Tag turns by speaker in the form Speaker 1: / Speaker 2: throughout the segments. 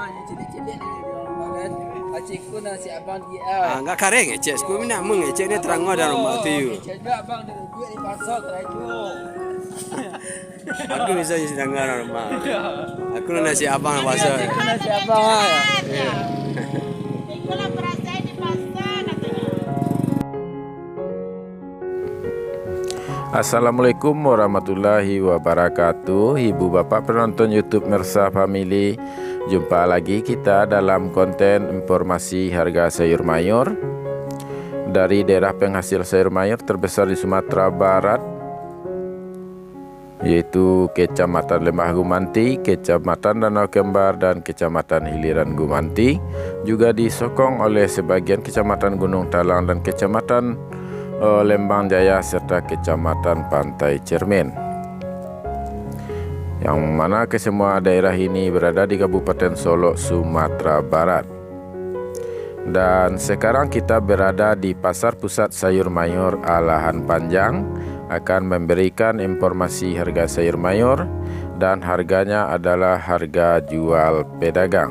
Speaker 1: Cilik-cilik ni dia orang kan. Acik ku nasi abang dia.
Speaker 2: Enggak kareng cek aku mina meng cek ni terang ada rumah tu you.
Speaker 1: Cik abang dia duit di pasar terajuk.
Speaker 2: Aku bisa sedang ada rumah. Aku nasi abang pasal.
Speaker 1: Acik ku nasi abang ah.
Speaker 3: Ikulah perasaan di pasar katanya.
Speaker 4: Assalamualaikum warahmatullahi wabarakatuh. Ibu bapak penonton YouTube Mersa Family, jumpa lagi kita dalam konten informasi harga sayur mayur dari daerah penghasil sayur mayur terbesar di Sumatera Barat, yaitu Kecamatan Lembah Gumanti, Kecamatan Danau Kembar, dan Kecamatan Hiliran Gumanti. Juga disokong oleh sebagian Kecamatan Gunung Talang dan Kecamatan Lembang Jaya serta Kecamatan Pantai Cermin, yang mana kesemua daerah ini berada di Kabupaten Solok, Sumatera Barat. Dan sekarang kita berada di Pasar Pusat Sayur Mayur Alahan Panjang, akan memberikan informasi harga sayur mayur, dan harganya adalah harga jual pedagang.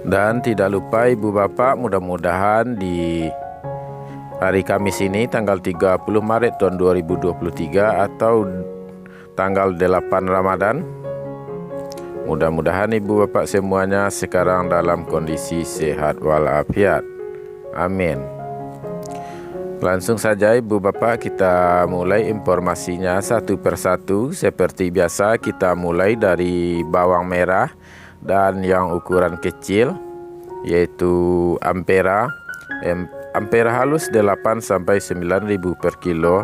Speaker 4: Dan tidak lupa ibu bapak, mudah-mudahan di hari Kamis ini tanggal 30 Maret tahun 2023 atau tanggal 8 Ramadan, mudah-mudahan ibu bapak semuanya sekarang dalam kondisi sehat walafiat. Amin. Langsung saja ibu bapak, kita mulai informasinya satu persatu. Seperti biasa kita mulai dari bawang merah dan yang ukuran kecil, yaitu Ampera. Ampera halus 8 sampai 9.000 per kilo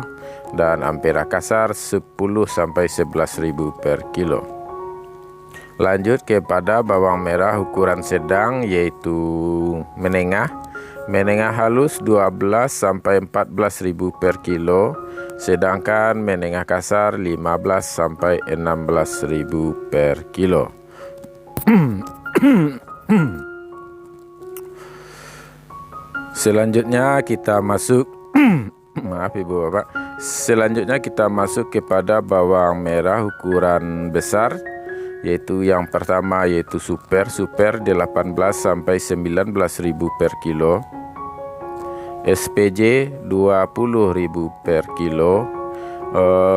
Speaker 4: dan ampera kasar 10 sampai 11.000 per kilo. Lanjut kepada bawang merah ukuran sedang, yaitu menengah. Menengah halus 12 sampai 14.000 per kilo, sedangkan menengah kasar 15 sampai 16.000 per kilo. Selanjutnya kita masuk maaf ibu bapak. Selanjutnya kita masuk kepada bawang merah ukuran besar, yaitu yang pertama yaitu super 18 sampai 19.000 per kilo, SPJ 20.000 per kilo,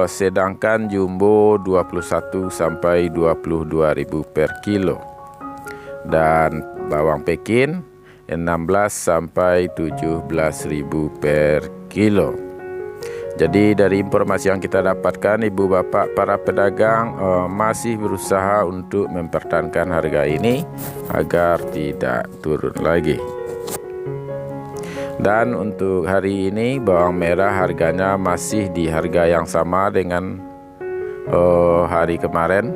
Speaker 4: sedangkan jumbo 21 sampai 22.000 per kilo, dan bawang Pekin 16 sampai 17.000 per kilo. Jadi dari informasi yang kita dapatkan, ibu bapak para pedagang masih berusaha untuk mempertahankan harga ini agar tidak turun lagi. Dan untuk hari ini bawang merah harganya masih di harga yang sama dengan hari kemarin,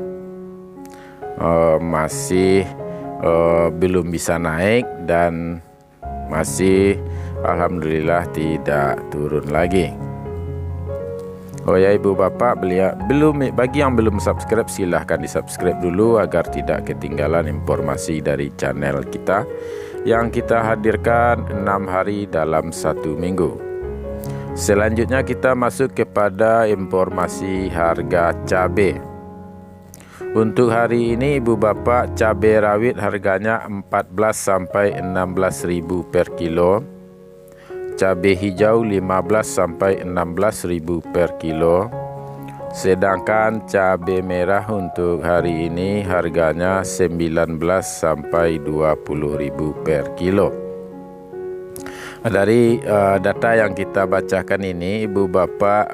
Speaker 4: masih belum bisa naik dan masih alhamdulillah tidak turun lagi. Oh ya ibu bapak, bagi yang belum subscribe silahkan di subscribe dulu agar tidak ketinggalan informasi dari channel kita yang kita hadirkan 6 hari dalam 1 minggu. Selanjutnya kita masuk kepada informasi harga cabai. Untuk hari ini ibu bapak, cabai rawit harganya 14 sampai 16.000 per kilo, cabai hijau 15 sampai 16.000 per kilo, sedangkan cabai merah untuk hari ini harganya 19 sampai 20.000 per kilo. Dari data yang kita bacakan ini ibu bapak,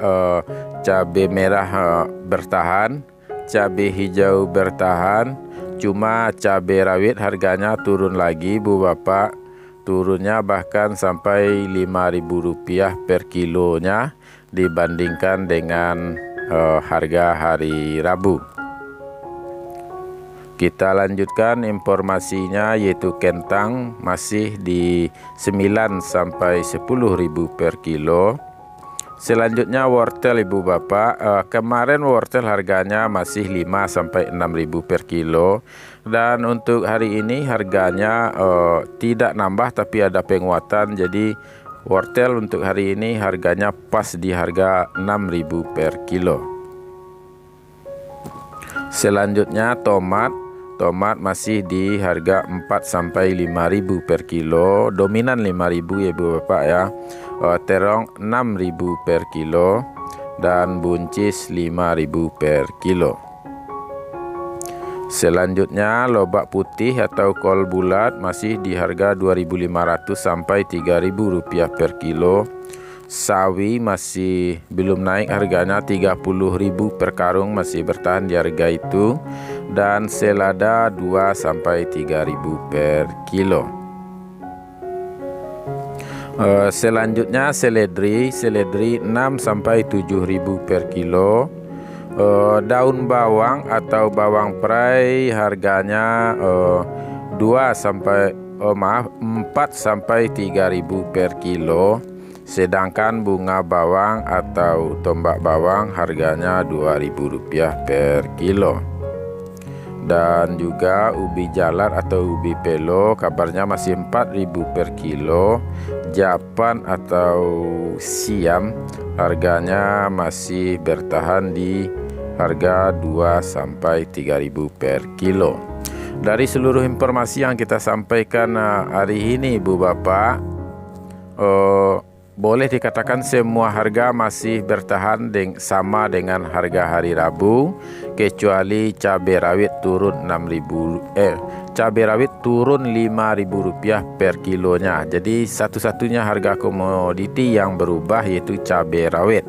Speaker 4: cabai merah bertahan, cabai hijau bertahan, cuma cabai rawit harganya turun lagi bu bapak, turunnya bahkan sampai Rp5.000 per kilonya dibandingkan dengan harga hari Rabu. Kita lanjutkan informasinya, yaitu kentang masih di 9 sampai 10.000 per kilo. Selanjutnya wortel ibu bapak, kemarin wortel harganya masih 5 sampai 6.000 per kilo, dan untuk hari ini harganya tidak nambah tapi ada penguatan. Jadi wortel untuk hari ini harganya pas di harga 6.000 per kilo. Selanjutnya tomat tomat masih di harga 4 sampai 5.000 per kilo, dominan 5.000 ya Ibu Bapak ya. Terong 6.000 per kilo dan buncis 5.000 per kilo. Selanjutnya lobak putih atau kol bulat masih di harga 2.500 sampai 3.000 rupiah per kilo. Sawi masih belum naik harganya, 30.000 per karung, masih bertahan di harga itu. Dan selada 2 sampai 3.000 per kilo. Selanjutnya seledri 6 sampai 7.000 per kilo. Daun bawang atau bawang perai harganya 4 sampai 3.000 per kilo. Sedangkan bunga bawang atau tombak bawang harganya Rp2.000 per kilo. Dan juga ubi jalar atau ubi pelo kabarnya masih 4.000 per kilo. Japan atau siam harganya masih bertahan di harga 2 sampai 3.000 per kilo. Dari seluruh informasi yang kita sampaikan hari ini Ibu Bapak, boleh dikatakan semua harga masih bertahan sama dengan harga hari Rabu, kecuali cabai rawit turun cabai rawit turun Rp5.000 per kilonya. Jadi satu-satunya harga komoditi yang berubah yaitu cabai rawit.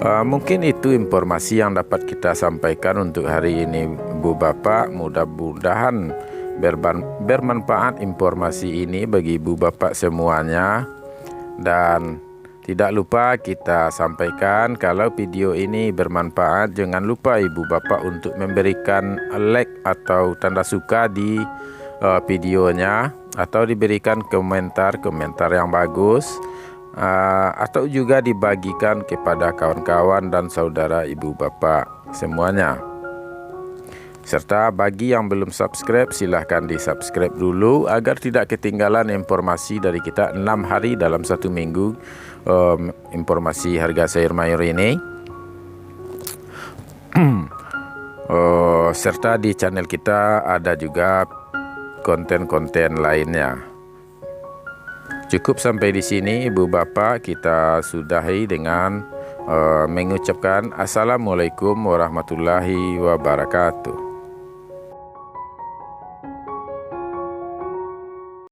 Speaker 4: Mungkin itu informasi yang dapat kita sampaikan untuk hari ini Bu Bapak. Mudah-mudahan bermanfaat informasi ini bagi Ibu Bapak semuanya. Dan tidak lupa kita sampaikan kalau video ini bermanfaat, jangan lupa Ibu Bapak untuk memberikan like atau tanda suka di videonya, atau diberikan komentar yang bagus, atau juga dibagikan kepada kawan-kawan dan saudara Ibu Bapak semuanya. Serta bagi yang belum subscribe, silahkan di subscribe dulu agar tidak ketinggalan informasi dari kita 6 hari dalam 1 minggu, informasi harga sayur mayur ini. Serta di channel kita ada juga konten-konten lainnya. Cukup sampai di sini Ibu Bapak, kita sudahi dengan mengucapkan Assalamualaikum warahmatullahi wabarakatuh.